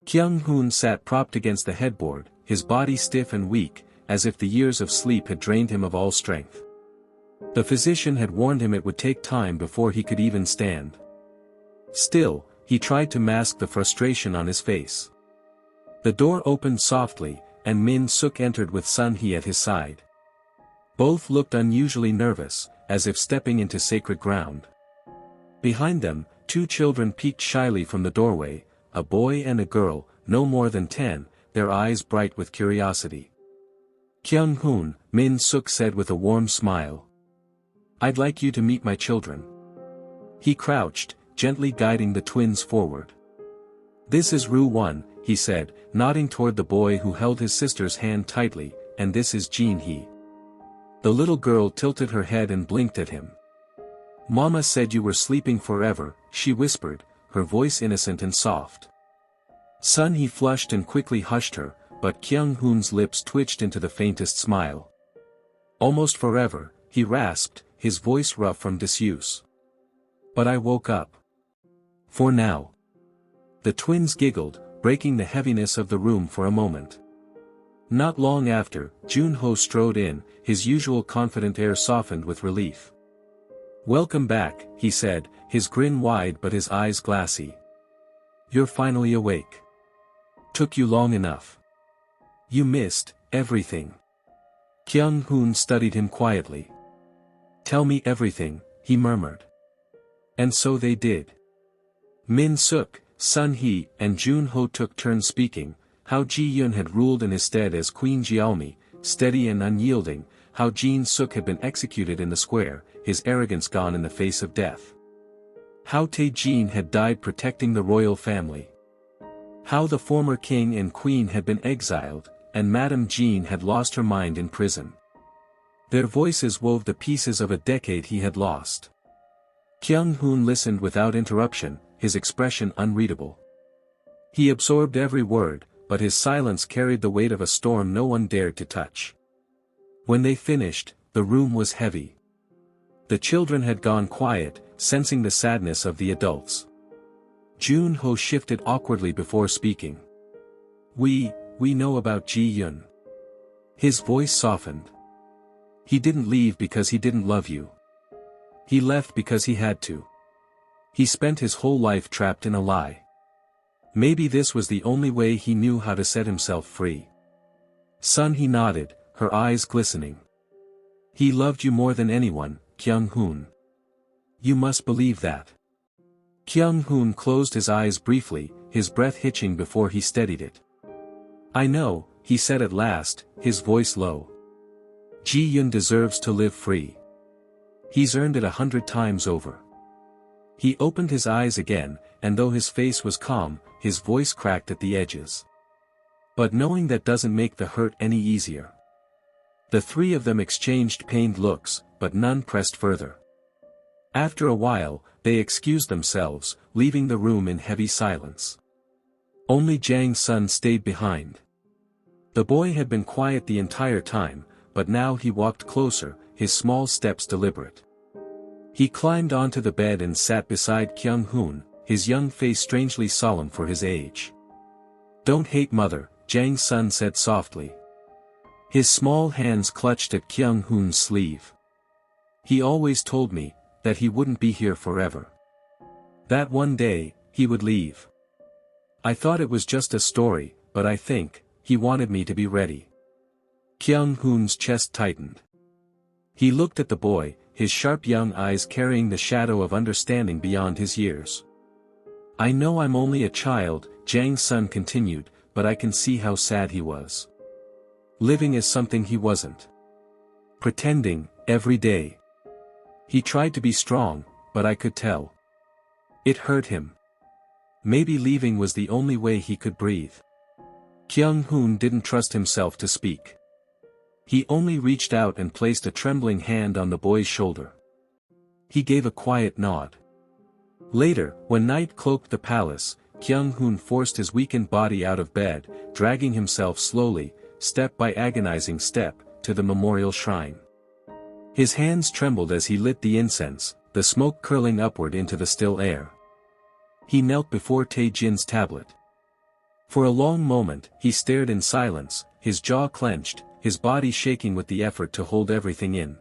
Kyong Hun sat propped against the headboard, his body stiff and weak, as if the years of sleep had drained him of all strength. The physician had warned him it would take time before he could even stand. Still, he tried to mask the frustration on his face. The door opened softly, and Min Suk entered with Sun Hee at his side. Both looked unusually nervous, as if stepping into sacred ground. Behind them, two children peeked shyly from the doorway, a boy and a girl, no more than 10, their eyes bright with curiosity. "Kyung Hun," Min Suk said with a warm smile. "I'd like you to meet my children." He crouched, gently guiding the twins forward. "This is Ru Won," he said, nodding toward the boy who held his sister's hand tightly, "and this is Jin Hee." The little girl tilted her head and blinked at him. "Mama said you were sleeping forever," she whispered, her voice innocent and soft. Sun Hee flushed and quickly hushed her, but Kyung Hun's lips twitched into the faintest smile. "Almost forever," he rasped, his voice rough from disuse. "But I woke up. For now." The twins giggled, breaking the heaviness of the room for a moment. Not long after, Jun-ho strode in, his usual confident air softened with relief. "Welcome back," he said, his grin wide but his eyes glassy. "You're finally awake. Took you long enough. You missed everything." Kyung Hun studied him quietly. "Tell me everything," he murmured. And so they did. Min Suk, Sun Hee, and Jun-ho took turns speaking, how Ji-yun had ruled in his stead as Queen Jiaomi, steady and unyielding, how Jin Suk had been executed in the square, his arrogance gone in the face of death. How Tae-jin had died protecting the royal family. How the former king and queen had been exiled, and Madame Jean had lost her mind in prison. Their voices wove the pieces of a decade he had lost. Kyung Hun listened without interruption, his expression unreadable. He absorbed every word, but his silence carried the weight of a storm no one dared to touch. When they finished, the room was heavy. The children had gone quiet, sensing the sadness of the adults. Jun-ho shifted awkwardly before speaking. We know about Ji-yun." His voice softened. "He didn't leave because he didn't love you. He left because he had to. He spent his whole life trapped in a lie. Maybe this was the only way he knew how to set himself free." Sun Hee nodded, her eyes glistening. "He loved you more than anyone, Kyung Hun. You must believe that." Kyung Hun closed his eyes briefly, his breath hitching before he steadied it. "I know," he said at last, his voice low. "Ji-yun deserves to live free. He's earned it 100 times over." He opened his eyes again, and though his face was calm, his voice cracked at the edges. "But knowing that doesn't make the hurt any easier." The three of them exchanged pained looks, but none pressed further. After a while, they excused themselves, leaving the room in heavy silence. Only Jang Sun stayed behind. The boy had been quiet the entire time, but now he walked closer, his small steps deliberate. He climbed onto the bed and sat beside Kyung Hun, his young face strangely solemn for his age. "Don't hate mother," Jang Sun said softly. His small hands clutched at Kyung Hun's sleeve. "He always told me that he wouldn't be here forever. That one day, he would leave. I thought it was just a story, but I think he wanted me to be ready." Kyung Hun's chest tightened. He looked at the boy, his sharp young eyes carrying the shadow of understanding beyond his years. "I know I'm only a child," Jang Sun continued, "but I can see how sad he was. Living as something he wasn't. Pretending, every day. He tried to be strong, but I could tell. It hurt him. Maybe leaving was the only way he could breathe." Kyung Hun didn't trust himself to speak. He only reached out and placed a trembling hand on the boy's shoulder. He gave a quiet nod. Later, when night cloaked the palace, Kyung Hun forced his weakened body out of bed, dragging himself slowly, step by agonizing step, to the memorial shrine. His hands trembled as he lit the incense, the smoke curling upward into the still air. He knelt before Tae-jin's tablet. For a long moment, he stared in silence, his jaw clenched, his body shaking with the effort to hold everything in.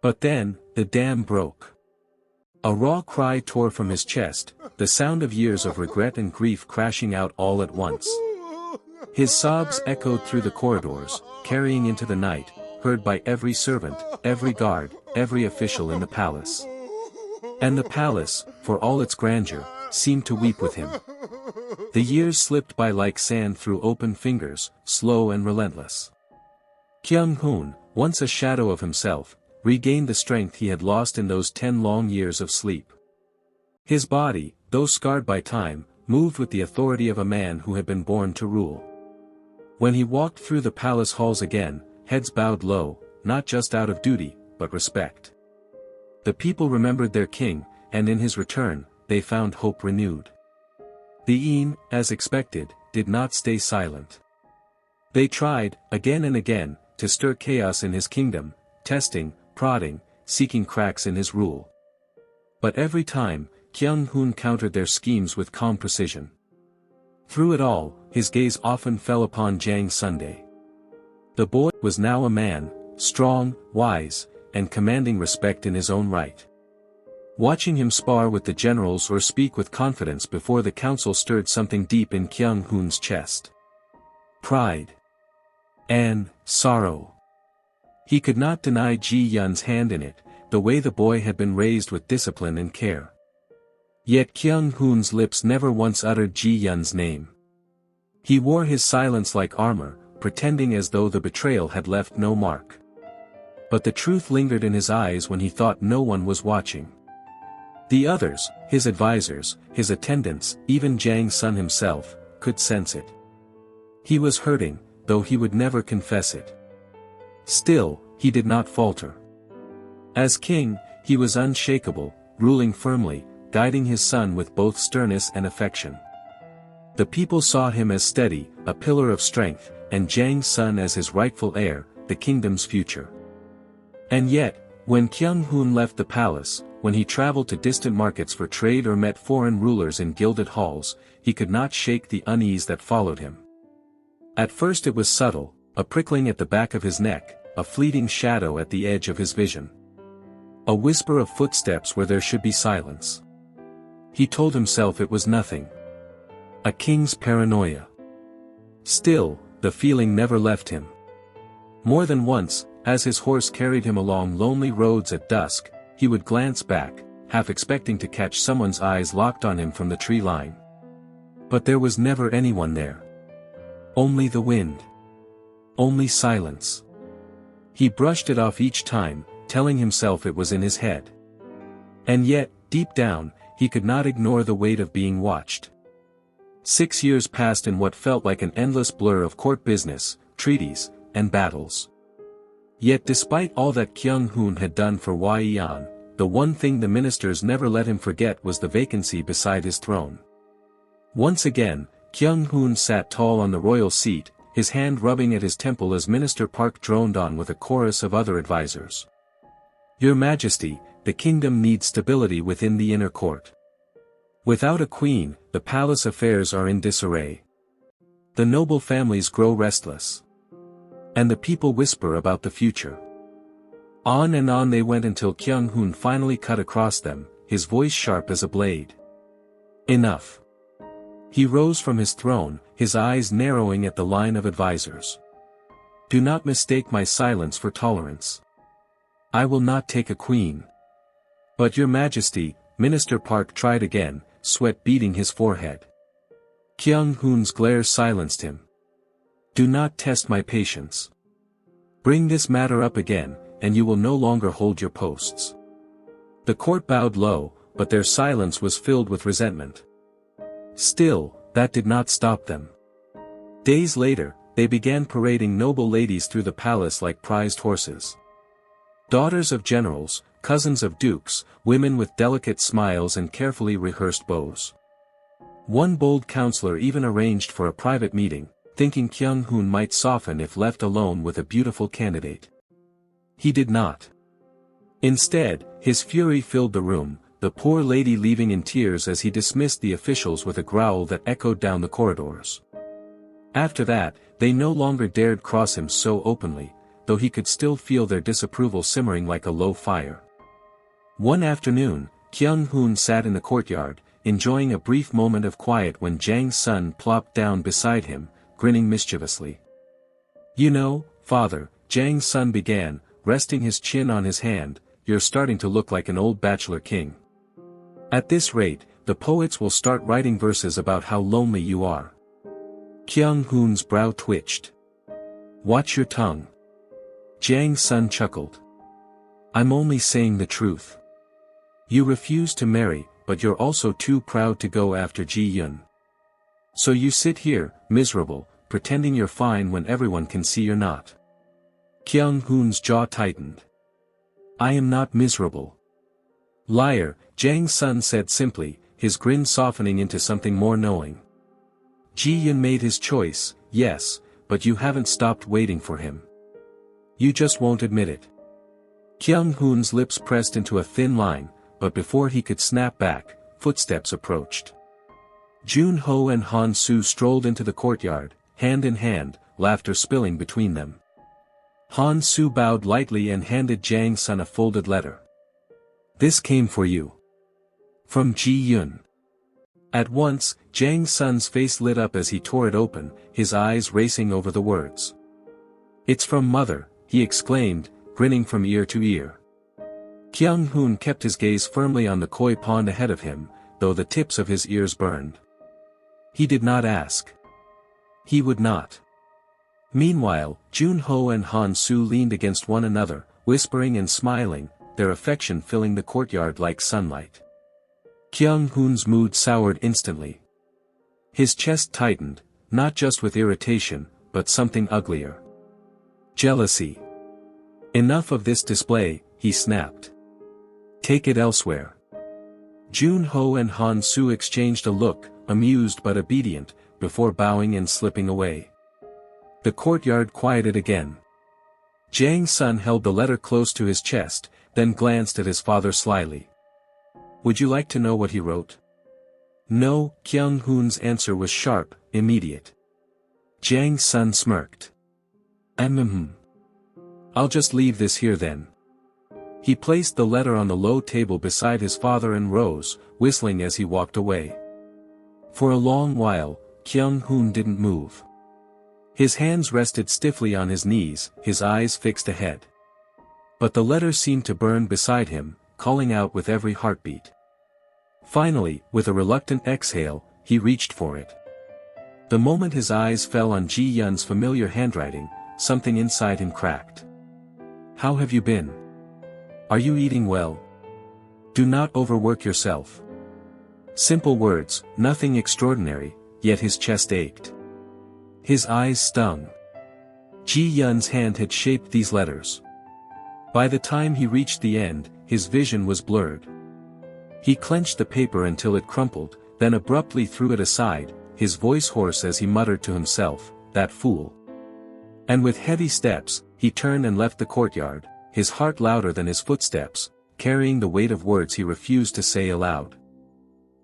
But then, the dam broke. A raw cry tore from his chest, the sound of years of regret and grief crashing out all at once. His sobs echoed through the corridors, carrying into the night, heard by every servant, every guard, every official in the palace. And the palace, for all its grandeur, seemed to weep with him. The years slipped by like sand through open fingers, slow and relentless. Kyong Hun, once a shadow of himself, regained the strength he had lost in those 10 long years of sleep. His body, though scarred by time, moved with the authority of a man who had been born to rule. When he walked through the palace halls again, heads bowed low, not just out of duty, but respect. The people remembered their king, and in his return, they found hope renewed. The Een, as expected, did not stay silent. They tried, again and again, to stir chaos in his kingdom, testing, prodding, seeking cracks in his rule. But every time, Kyong Hun countered their schemes with calm precision. Through it all, his gaze often fell upon Jang Sunday. The boy was now a man, strong, wise, and commanding respect in his own right. Watching him spar with the generals or speak with confidence before the council stirred something deep in Kyong Hun's chest. Pride. And sorrow. He could not deny Ji Yun's hand in it, the way the boy had been raised with discipline and care. Yet Kyong Hun's lips never once uttered Ji Yun's name. He wore his silence like armor, pretending as though the betrayal had left no mark. But the truth lingered in his eyes when he thought no one was watching. The others, his advisors, his attendants, even Jang Sun himself, could sense it. He was hurting, though he would never confess it. Still, he did not falter. As king, he was unshakable, ruling firmly, guiding his son with both sternness and affection. The people saw him as steady, a pillar of strength, and Jang Sun as his rightful heir, the kingdom's future. And yet, when Kyong Hun left the palace, when he traveled to distant markets for trade or met foreign rulers in gilded halls, he could not shake the unease that followed him. At first it was subtle, a prickling at the back of his neck, a fleeting shadow at the edge of his vision. A whisper of footsteps where there should be silence. He told himself it was nothing. A king's paranoia. Still, the feeling never left him. More than once, as his horse carried him along lonely roads at dusk, he would glance back, half expecting to catch someone's eyes locked on him from the tree line. But there was never anyone there. Only the wind. Only silence. He brushed it off each time, telling himself it was in his head. And yet, deep down, he could not ignore the weight of being watched. 6 years passed in what felt like an endless blur of court business, treaties, and battles. Yet despite all that Kyong Hun had done for Yan, the one thing the ministers never let him forget was the vacancy beside his throne. Once again, Kyong Hun sat tall on the royal seat, his hand rubbing at his temple as Minister Park droned on with a chorus of other advisors. Your Majesty, the kingdom needs stability within the inner court. Without a queen, the palace affairs are in disarray. The noble families grow restless. And the people whisper about the future. On and on they went until Kyong Hun finally cut across them, his voice sharp as a blade. Enough. He rose from his throne, his eyes narrowing at the line of advisors. Do not mistake my silence for tolerance. I will not take a queen. But your Majesty, Minister Park tried again, sweat beading his forehead. Kyong Hun's glare silenced him. Do not test my patience. Bring this matter up again, and you will no longer hold your posts. The court bowed low, but their silence was filled with resentment. Still, that did not stop them. Days later, they began parading noble ladies through the palace like prized horses. Daughters of generals, cousins of dukes, women with delicate smiles and carefully rehearsed bows. One bold counselor even arranged for a private meeting, thinking Kyong Hun might soften if left alone with a beautiful candidate. He did not. Instead, his fury filled the room, the poor lady leaving in tears as he dismissed the officials with a growl that echoed down the corridors. After that, they no longer dared cross him so openly, though he could still feel their disapproval simmering like a low fire. One afternoon, Kyong Hun sat in the courtyard, enjoying a brief moment of quiet when Jang's son plopped down beside him, grinning mischievously. "You know, father," Jang's son began, resting his chin on his hand, "you're starting to look like an old bachelor king. At this rate, the poets will start writing verses about how lonely you are." Kyong Hun's brow twitched. "Watch your tongue." Jang's son chuckled. "I'm only saying the truth. You refuse to marry, but you're also too proud to go after Ji-yun. So you sit here, miserable, pretending you're fine when everyone can see you're not." Kyong Hun's jaw tightened. "I am not miserable." "Liar," Jang's son said simply, his grin softening into something more knowing. "Ji-yun made his choice, yes, but you haven't stopped waiting for him. You just won't admit it." Kyong Hun's lips pressed into a thin line, but before he could snap back, footsteps approached. Jun-ho and Han-soo strolled into the courtyard, hand in hand, laughter spilling between them. Han-soo bowed lightly and handed Jang's son a folded letter. "This came for you. From Ji-yun." At once, Jang's son's face lit up as he tore it open, his eyes racing over the words. "It's from mother," he exclaimed, grinning from ear to ear. Kyong Hun kept his gaze firmly on the koi pond ahead of him, though the tips of his ears burned. He did not ask. He would not. Meanwhile, Jun-ho and Han-soo leaned against one another, whispering and smiling, their affection filling the courtyard like sunlight. Kyong Hun's mood soured instantly. His chest tightened, not just with irritation, but something uglier. Jealousy. "Enough of this display," he snapped. "Take it elsewhere." Jun-ho and Han-soo exchanged a look, amused but obedient, before bowing and slipping away. The courtyard quieted again. Jang's son held the letter close to his chest, then glanced at his father slyly. "Would you like to know what he wrote?" "No," Kyong Hun's answer was sharp, immediate. Jang's son smirked. I'll just leave this here then." He placed the letter on the low table beside his father and rose, whistling as he walked away. For a long while, Kyong Hun didn't move. His hands rested stiffly on his knees, his eyes fixed ahead. But the letter seemed to burn beside him, calling out with every heartbeat. Finally, with a reluctant exhale, he reached for it. The moment his eyes fell on Ji-yun's familiar handwriting, something inside him cracked. "How have you been? Are you eating well? Do not overwork yourself." Simple words, nothing extraordinary, yet his chest ached. His eyes stung. Ji-yun's hand had shaped these letters. By the time he reached the end, his vision was blurred. He clenched the paper until it crumpled, then abruptly threw it aside, his voice hoarse as he muttered to himself, "That fool." And with heavy steps, he turned and left the courtyard, his heart louder than his footsteps, carrying the weight of words he refused to say aloud.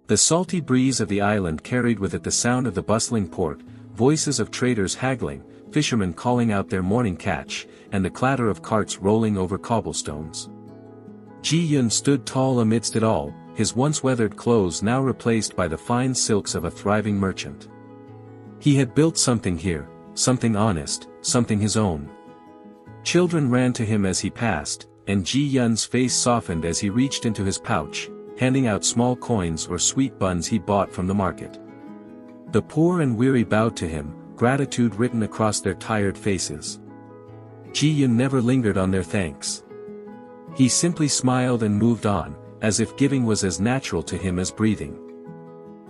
The salty breeze of the island carried with it the sound of the bustling port, voices of traders haggling, fishermen calling out their morning catch, and the clatter of carts rolling over cobblestones. Ji-yun stood tall amidst it all, his once weathered clothes now replaced by the fine silks of a thriving merchant. He had built something here, something honest, something his own. Children ran to him as he passed, and Ji-yun's face softened as he reached into his pouch, handing out small coins or sweet buns he bought from the market. The poor and weary bowed to him, gratitude written across their tired faces. Ji-yun never lingered on their thanks. He simply smiled and moved on, as if giving was as natural to him as breathing.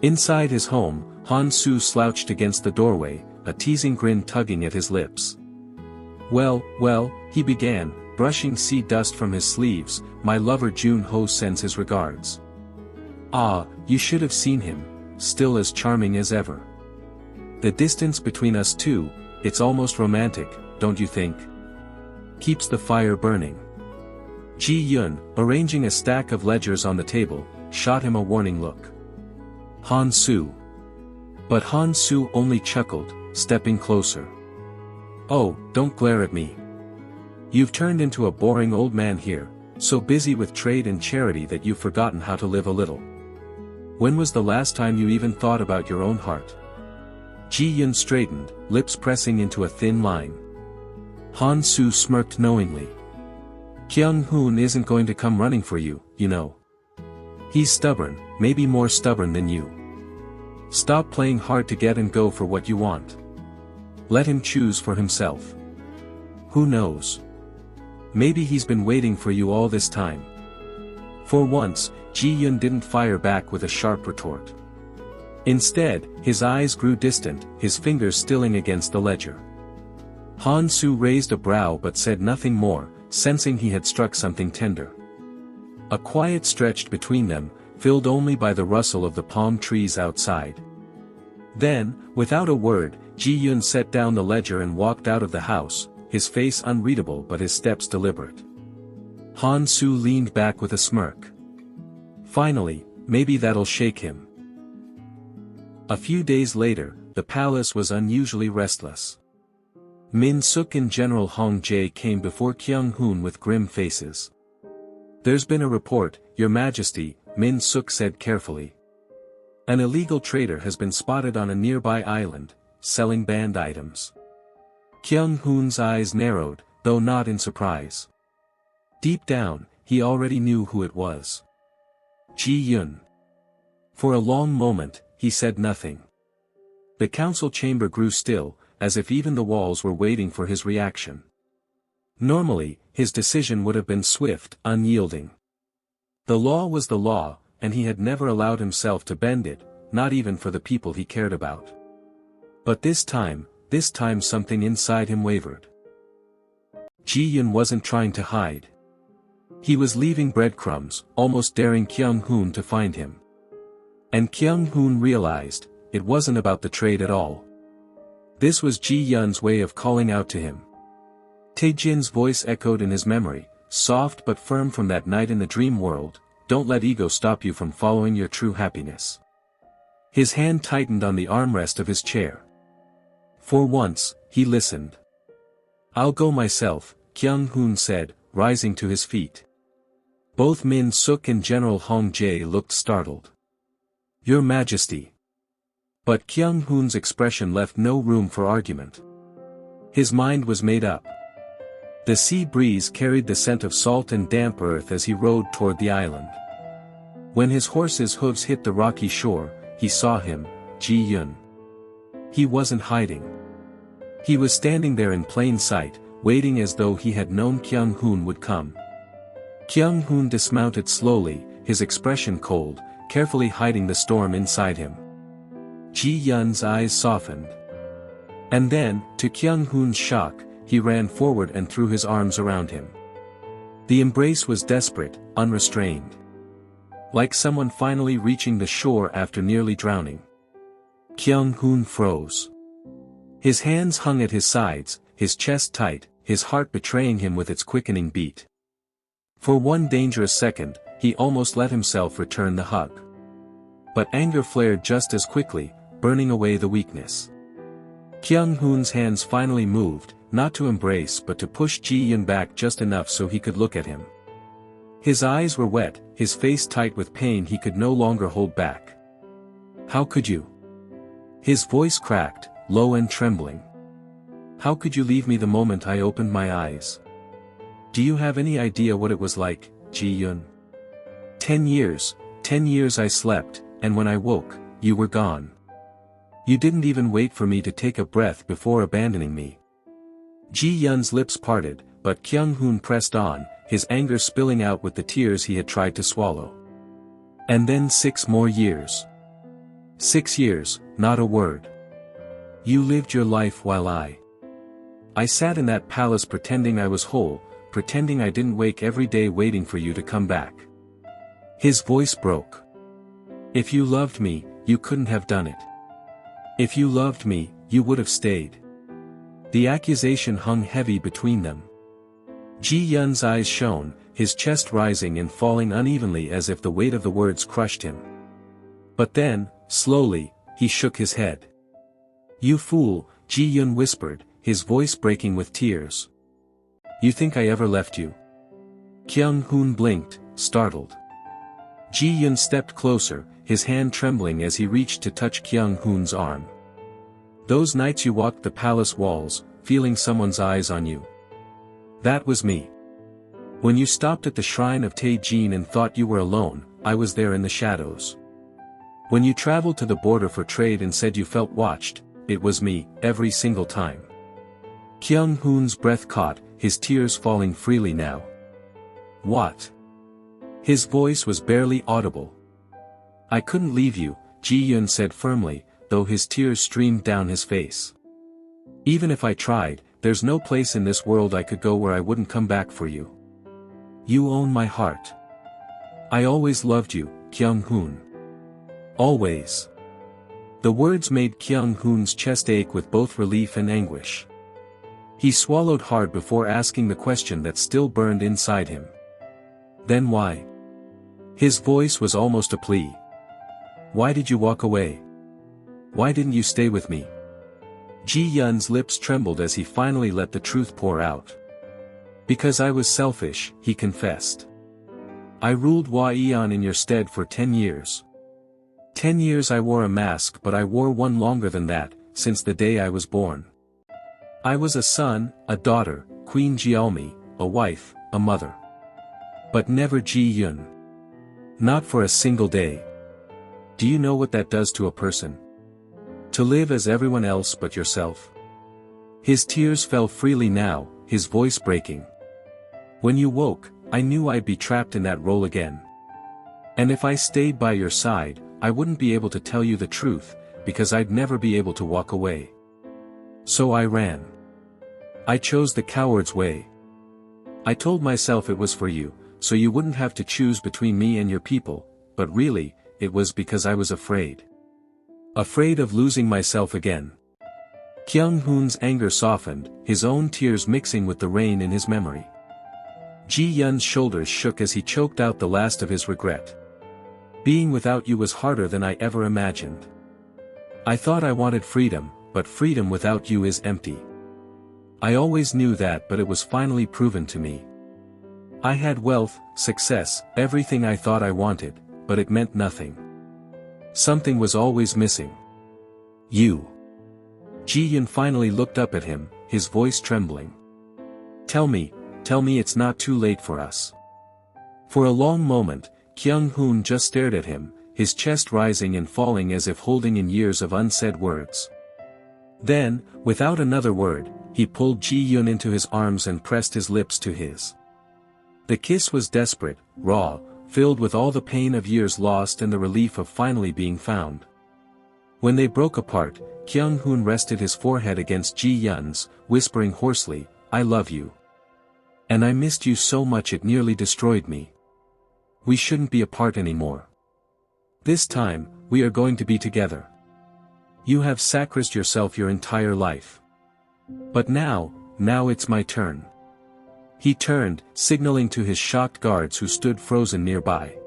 Inside his home, Han-soo slouched against the doorway, a teasing grin tugging at his lips. Well, he began, brushing sea dust from his sleeves, "My lover Jun-ho sends his regards." "Ah, you should have seen him, still as charming as ever. The distance between us two, it's almost romantic, don't you think? Keeps the fire burning." Ji-yun, arranging a stack of ledgers on the table, shot him a warning look. Han-soo. But Han-soo only chuckled, stepping closer. "Oh, don't glare at me. You've turned into a boring old man here, so busy with trade and charity that you've forgotten how to live a little. When was the last time you even thought about your own heart?" Ji-yun straightened, lips pressing into a thin line. Han-soo smirked knowingly. "Kyong Hun isn't going to come running for you, you know. He's stubborn, maybe more stubborn than you. Stop playing hard to get and go for what you want. Let him choose for himself. Who knows? Maybe he's been waiting for you all this time." For once, Ji-yun didn't fire back with a sharp retort. Instead, his eyes grew distant, his fingers stilling against the ledger. Han-soo raised a brow but said nothing more, sensing he had struck something tender. A quiet stretched between them, filled only by the rustle of the palm trees outside. Then, without a word, Ji-yun set down the ledger and walked out of the house, his face unreadable but his steps deliberate. Han-soo leaned back with a smirk. Finally, maybe that'll shake him. A few days later, the palace was unusually restless. Min-suk and General Hong Jae came before Kyong Hun with grim faces. "There's been a report, Your Majesty," Min-suk said carefully. "An illegal trader has been spotted on a nearby island, selling banned items." Kyong Hun's eyes narrowed, though not in surprise. Deep down, he already knew who it was. Ji-yun. For a long moment, he said nothing. The council chamber grew still, as if even the walls were waiting for his reaction. Normally, his decision would have been swift, unyielding. The law was the law, and he had never allowed himself to bend it, not even for the people he cared about. But this time something inside him wavered. Ji-yun wasn't trying to hide. He was leaving breadcrumbs, almost daring Kyong Hun to find him. And Kyong Hun realized, it wasn't about the trade at all. This was Ji-yun's way of calling out to him. Tae-jin's voice echoed in his memory, soft but firm from that night in the dream world, "Don't let ego stop you from following your true happiness." His hand tightened on the armrest of his chair. For once, he listened. "I'll go myself," Kyong Hun said, rising to his feet. Both Min-suk and General Hong Jae looked startled. "Your Majesty." But Kyong Hun's expression left no room for argument. His mind was made up. The sea breeze carried the scent of salt and damp earth as he rode toward the island. When his horse's hooves hit the rocky shore, he saw him, Ji-yun. He wasn't hiding. He was standing there in plain sight, waiting as though he had known Kyong Hun would come. Kyong Hun dismounted slowly, his expression cold, carefully hiding the storm inside him. Ji-yun's eyes softened. And then, to Kyong Hun's shock, he ran forward and threw his arms around him. The embrace was desperate, unrestrained. Like someone finally reaching the shore after nearly drowning. Kyong Hun froze. His hands hung at his sides, his chest tight, his heart betraying him with its quickening beat. For one dangerous second, he almost let himself return the hug. But anger flared just as quickly, burning away the weakness. Kyong Hun's hands finally moved, not to embrace but to push Ji-yun back just enough so he could look at him. His eyes were wet, his face tight with pain he could no longer hold back. "How could you?" His voice cracked, low and trembling. "How could you leave me the moment I opened my eyes? Do you have any idea what it was like, Ji-yun? 10 years I slept, and when I woke, you were gone. You didn't even wait for me to take a breath before abandoning me." Ji-yun's lips parted, but Kyong Hun pressed on, his anger spilling out with the tears he had tried to swallow. And then 6 more years. 6 years, not a word. You lived your life while I sat in that palace pretending I was whole, pretending I didn't wake every day waiting for you to come back. His voice broke. If you loved me, you couldn't have done it. If you loved me, you would have stayed. The accusation hung heavy between them. Ji-yun's eyes shone, his chest rising and falling unevenly as if the weight of the words crushed him. But then, slowly, he shook his head. You fool, Ji-yun whispered, his voice breaking with tears. You think I ever left you? Kyong Hun blinked, startled. Ji-yun stepped closer, his hand trembling as he reached to touch Kyong Hun's arm. Those nights you walked the palace walls, feeling someone's eyes on you. That was me. When you stopped at the shrine of Tae-jin and thought you were alone, I was there in the shadows. When you traveled to the border for trade and said you felt watched, it was me, every single time. Kyong Hun's breath caught, his tears falling freely now. What? His voice was barely audible. I couldn't leave you, Ji-yun said firmly, though his tears streamed down his face. Even if I tried, there's no place in this world I could go where I wouldn't come back for you. You own my heart. I always loved you, Kyong Hun. Always. The words made Kyong Hun's chest ache with both relief and anguish. He swallowed hard before asking the question that still burned inside him. Then why? His voice was almost a plea. Why did you walk away? Why didn't you stay with me? Ji-yun's lips trembled as he finally let the truth pour out. Because I was selfish, he confessed. I ruled Hwa-eon in your stead for 10 years. 10 years I wore a mask, but I wore one longer than that, since the day I was born. I was a son, a daughter, Queen Jeolmi, a wife, a mother. But never Ji-yun. Not for a single day. Do you know what that does to a person? To live as everyone else but yourself? His tears fell freely now, his voice breaking. When you woke, I knew I'd be trapped in that role again. And if I stayed by your side, I wouldn't be able to tell you the truth, because I'd never be able to walk away. So I ran. I chose the coward's way. I told myself it was for you, so you wouldn't have to choose between me and your people, but really, it was because I was afraid. Afraid of losing myself again. Kyong Hun's anger softened, his own tears mixing with the rain in his memory. Ji-yun's shoulders shook as he choked out the last of his regret. Being without you was harder than I ever imagined. I thought I wanted freedom, but freedom without you is empty. I always knew that, but it was finally proven to me. I had wealth, success, everything I thought I wanted, but it meant nothing. Something was always missing. You. Ji-yun finally looked up at him, his voice trembling. Tell me it's not too late for us. For a long moment, Kyong Hun just stared at him, his chest rising and falling as if holding in years of unsaid words. Then, without another word, he pulled Ji-yun into his arms and pressed his lips to his. The kiss was desperate, raw, filled with all the pain of years lost and the relief of finally being found. When they broke apart, Kyong Hun rested his forehead against Ji-yun's, whispering hoarsely, I love you. And I missed you so much it nearly destroyed me. We shouldn't be apart anymore. This time, we are going to be together. You have sacrificed yourself your entire life. But now it's my turn. He turned, signaling to his shocked guards who stood frozen nearby.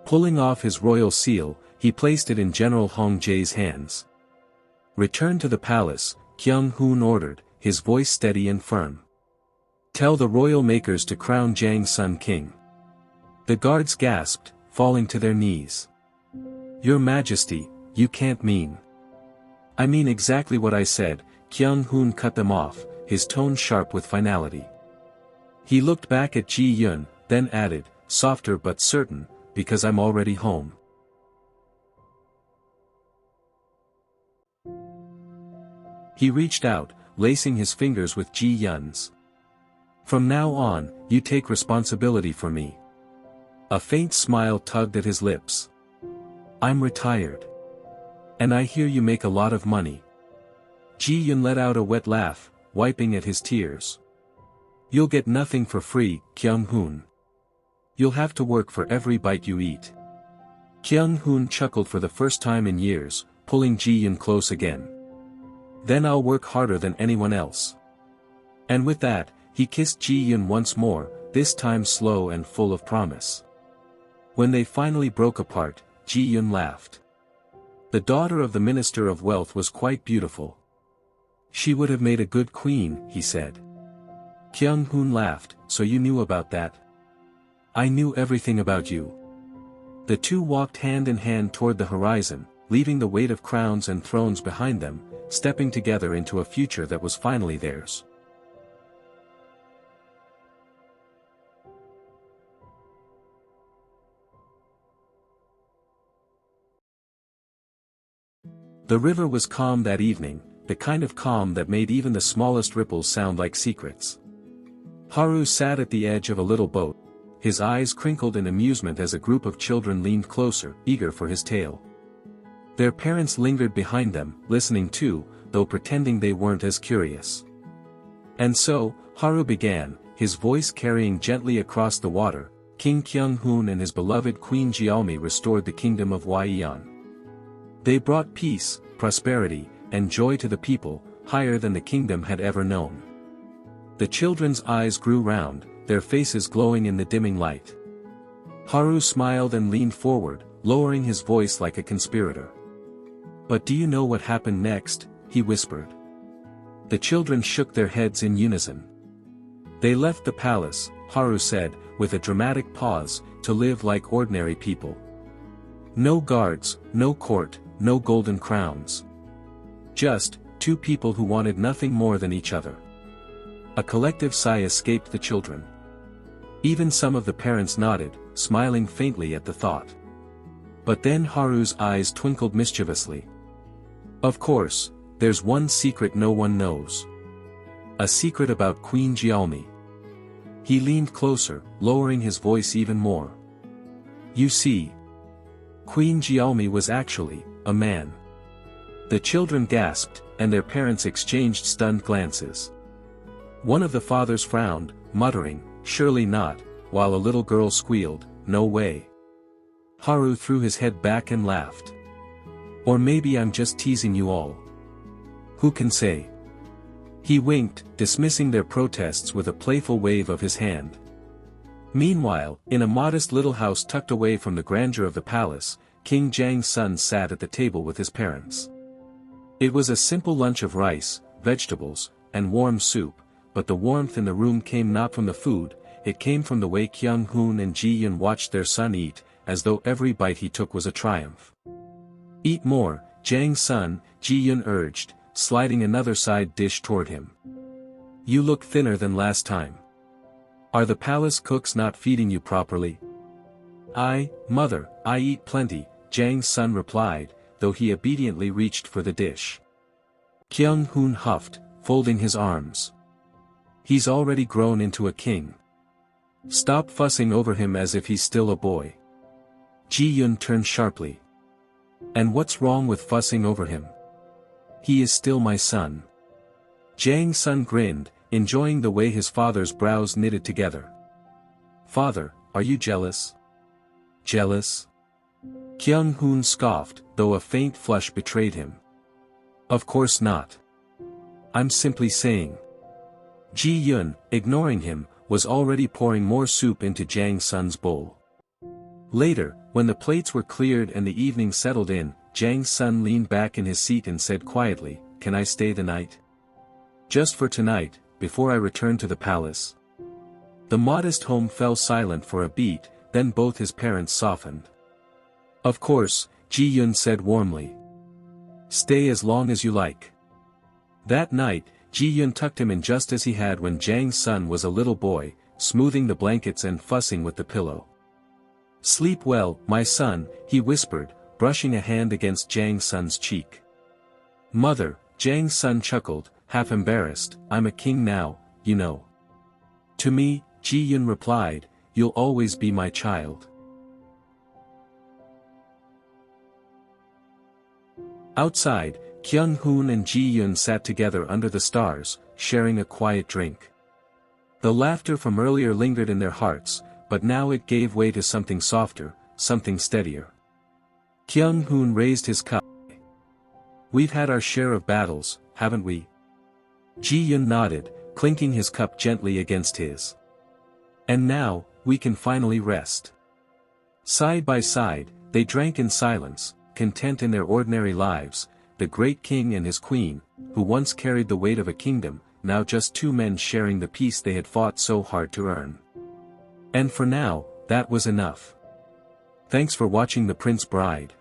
Pulling off his royal seal, he placed it in General Hong Jae's hands. Return to the palace, Kyong Hun ordered, his voice steady and firm. Tell the royal makers to crown Jang's son king. The guards gasped, falling to their knees. Your Majesty, you can't mean. I mean exactly what I said, Kyong Hun cut them off, his tone sharp with finality. He looked back at Ji-yun, then added, softer but certain, because I'm already home. He reached out, lacing his fingers with Ji-yun's. From now on, you take responsibility for me. A faint smile tugged at his lips. I'm retired. And I hear you make a lot of money. Ji-yun let out a wet laugh, wiping at his tears. You'll get nothing for free, Kyong Hun. You'll have to work for every bite you eat. Kyong Hun chuckled for the first time in years, pulling Ji-yun close again. Then I'll work harder than anyone else. And with that, he kissed Ji-yun once more, this time slow and full of promise. When they finally broke apart, Ji-yun laughed. The daughter of the Minister of Wealth was quite beautiful. She would have made a good queen, he said. Kyong Hun laughed, so you knew about that? I knew everything about you. The two walked hand in hand toward the horizon, leaving the weight of crowns and thrones behind them, stepping together into a future that was finally theirs. The river was calm that evening, the kind of calm that made even the smallest ripples sound like secrets. Haru sat at the edge of a little boat, his eyes crinkled in amusement as a group of children leaned closer, eager for his tale. Their parents lingered behind them, listening too, though pretending they weren't as curious. And so, Haru began, his voice carrying gently across the water. King Kyong Hun and his beloved Queen Jiaomi restored the kingdom of Waiyan. They brought peace, prosperity, and joy to the people, higher than the kingdom had ever known. The children's eyes grew round, their faces glowing in the dimming light. Haru smiled and leaned forward, lowering his voice like a conspirator. But do you know what happened next? He whispered. The children shook their heads in unison. They left the palace, Haru said, with a dramatic pause, to live like ordinary people. No guards, no court, no golden crowns. Just, two people who wanted nothing more than each other. A collective sigh escaped the children. Even some of the parents nodded, smiling faintly at the thought. But then Haru's eyes twinkled mischievously. Of course, there's one secret no one knows. A secret about Queen Jiaomi. He leaned closer, lowering his voice even more. You see, Queen Jiaomi was actually a man. The children gasped, and their parents exchanged stunned glances. One of the fathers frowned, muttering, surely not, while a little girl squealed, no way. Haru threw his head back and laughed. Or maybe I'm just teasing you all. Who can say? He winked, dismissing their protests with a playful wave of his hand. Meanwhile, in a modest little house tucked away from the grandeur of the palace, King Jiang's son sat at the table with his parents. It was a simple lunch of rice, vegetables, and warm soup, but the warmth in the room came not from the food, it came from the way Kyong Hun and Ji Yun watched their son eat, as though every bite he took was a triumph. Eat more, Jiang's son, Ji Yun urged, sliding another side dish toward him. You look thinner than last time. Are the palace cooks not feeding you properly? Mother, I eat plenty, Jiang's son replied, though he obediently reached for the dish. Kyong Hun huffed, folding his arms. He's already grown into a king. Stop fussing over him as if he's still a boy. Ji Yun turned sharply. And what's wrong with fussing over him? He is still my son. Jiang's son grinned, enjoying the way his father's brows knitted together. Father, are you jealous? Jealous? Kyong Hun scoffed, though a faint flush betrayed him. Of course not. I'm simply saying. Ji Yun, ignoring him, was already pouring more soup into Jiang's son's bowl. Later, when the plates were cleared and the evening settled in, Jiang's son leaned back in his seat and said quietly, Can I stay the night? Just for tonight, before I return to the palace. The modest home fell silent for a beat, then both his parents softened. Of course, Ji Yun said warmly. Stay as long as you like. That night, Ji Yun tucked him in just as he had when Jiang's son was a little boy, smoothing the blankets and fussing with the pillow. Sleep well, my son, he whispered, brushing a hand against Jiang's son's cheek. Mother, Jiang's son chuckled, half embarrassed, I'm a king now, you know. To me, Ji Yun replied, you'll always be my child. Outside, Kyung Hun and Ji Yun sat together under the stars, sharing a quiet drink. The laughter from earlier lingered in their hearts, but now it gave way to something softer, something steadier. Kyung Hun raised his cup. We've had our share of battles, haven't we? Ji Yun nodded, clinking his cup gently against his. And now, we can finally rest. Side by side, they drank in silence, content in their ordinary lives, the great king and his queen, who once carried the weight of a kingdom, now just two men sharing the peace they had fought so hard to earn. And for now, that was enough. Thanks for watching The Prince Bride.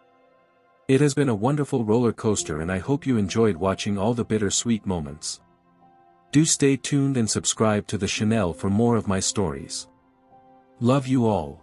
It has been a wonderful roller coaster and I hope you enjoyed watching all the bittersweet moments. Do stay tuned and subscribe to the channel for more of my stories. Love you all.